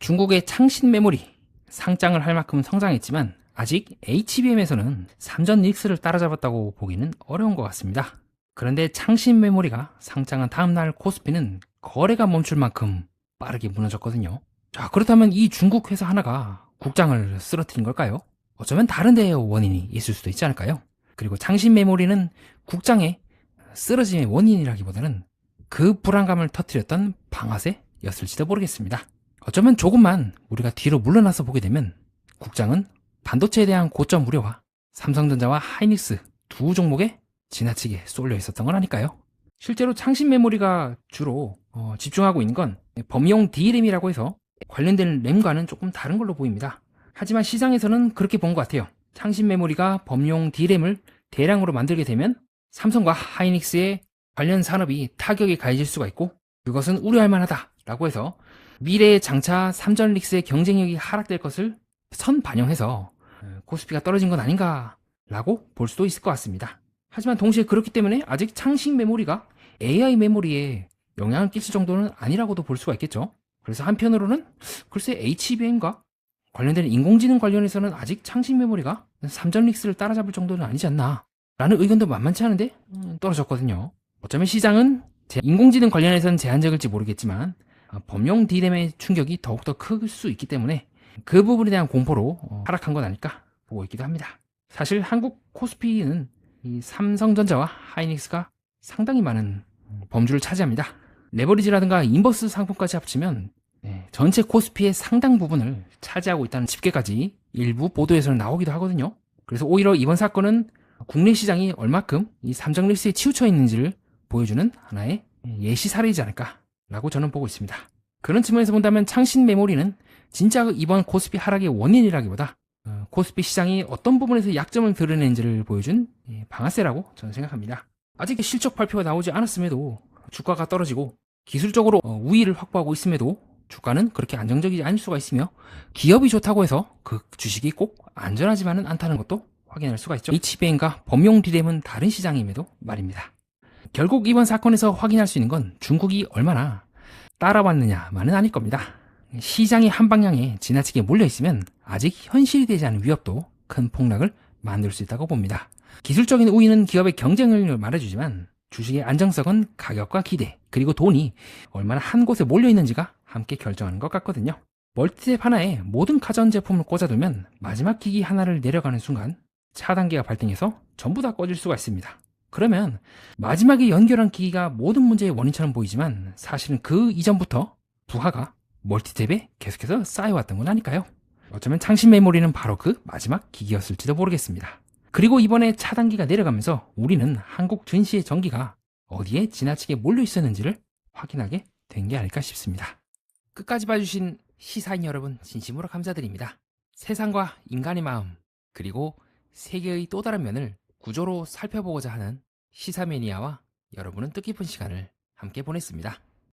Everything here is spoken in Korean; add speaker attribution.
Speaker 1: 중국의 창신 메모리 상장을 할 만큼 성장했지만 아직 HBM에서는 삼전 릭스를 따라잡았다고 보기는 어려운 것 같습니다. 그런데 창신 메모리가 상장한 다음날 코스피는 거래가 멈출 만큼 빠르게 무너졌거든요. 자, 그렇다면 이 중국 회사 하나가 국장을 쓰러뜨린 걸까요? 어쩌면 다른 데의 원인이 있을 수도 있지 않을까요? 그리고 창신 메모리는 국장의 쓰러짐의 원인이라기보다는 그 불안감을 터뜨렸던 방아쇠였을지도 모르겠습니다. 어쩌면 조금만 우리가 뒤로 물러나서 보게 되면 국장은 반도체에 대한 고점 우려와 삼성전자와 하이닉스 두 종목에 지나치게 쏠려 있었던 건 아닐까요? 실제로 창신 메모리가 주로 집중하고 있는 건 범용 D램이라고 해서 관련된 램과는 조금 다른 걸로 보입니다. 하지만 시장에서는 그렇게 본 것 같아요. 창신 메모리가 범용 D램을 대량으로 만들게 되면 삼성과 하이닉스의 관련 산업이 타격이 가해질 수가 있고 그것은 우려할 만하다라고 해서 미래의 장차 삼전 릭스의 경쟁력이 하락될 것을 선반영해서 코스피가 떨어진 건 아닌가라고 볼 수도 있을 것 같습니다. 하지만 동시에 그렇기 때문에 아직 창신 메모리가 AI 메모리에 영향을 끼칠 정도는 아니라고도 볼 수가 있겠죠. 그래서 한편으로는 글쎄 HBM과 관련된 인공지능 관련해서는 아직 창신 메모리가 삼전 릭스를 따라잡을 정도는 아니지 않나 라는 의견도 만만치 않은데 떨어졌거든요. 어쩌면 시장은 인공지능 관련해서는 제한적일지 모르겠지만 범용 D램의 충격이 더욱더 클 수 있기 때문에 그 부분에 대한 공포로 하락한 건 아닐까 보고 있기도 합니다. 사실 한국 코스피는 이 삼성전자와 하이닉스가 상당히 많은 범주를 차지합니다. 레버리지라든가 인버스 상품까지 합치면 전체 코스피의 상당 부분을 차지하고 있다는 집계까지 일부 보도에서는 나오기도 하거든요. 그래서 오히려 이번 사건은 국내 시장이 얼마큼 이 삼전 릭스에 치우쳐 있는지를 보여주는 하나의 예시 사례이지 않을까라고 저는 보고 있습니다. 그런 측면에서 본다면 창신 메모리는 진짜 이번 코스피 하락의 원인이라기보다 코스피 시장이 어떤 부분에서 약점을 드러내는지를 보여준 방아쇠라고 저는 생각합니다. 아직 실적 발표가 나오지 않았음에도 주가가 떨어지고 기술적으로 우위를 확보하고 있음에도 주가는 그렇게 안정적이지 않을 수가 있으며 기업이 좋다고 해서 그 주식이 꼭 안전하지만은 않다는 것도 확인할 수가 있죠. HBM과 범용 D램은 다른 시장임에도 말입니다. 결국 이번 사건에서 확인할 수 있는 건 중국이 얼마나 따라왔느냐만은 아닐 겁니다. 시장이 한 방향에 지나치게 몰려있으면 아직 현실이 되지 않은 위협도 큰 폭락을 만들 수 있다고 봅니다. 기술적인 우위는 기업의 경쟁력을 말해주지만 주식의 안정성은 가격과 기대 그리고 돈이 얼마나 한 곳에 몰려있는지가 함께 결정하는 것 같거든요. 멀티탭 하나에 모든 가전제품을 꽂아두면 마지막 기기 하나를 내려가는 순간 차단기가 발동해서 전부 다 꺼질 수가 있습니다. 그러면 마지막에 연결한 기기가 모든 문제의 원인처럼 보이지만 사실은 그 이전부터 부하가 멀티탭에 계속해서 쌓여왔던 건 아닐까요? 어쩌면 창신 메모리는 바로 그 마지막 기기였을지도 모르겠습니다. 그리고 이번에 차단기가 내려가면서 우리는 한국 증시의 전기가 어디에 지나치게 몰려 있었는지를 확인하게 된 게 아닐까 싶습니다. 끝까지 봐주신 시사인 여러분 진심으로 감사드립니다. 세상과 인간의 마음 그리고 세계의 또 다른 면을 구조로 살펴보고자 하는 시사매니아와 여러분은 뜻깊은 시간을 함께 보냈습니다.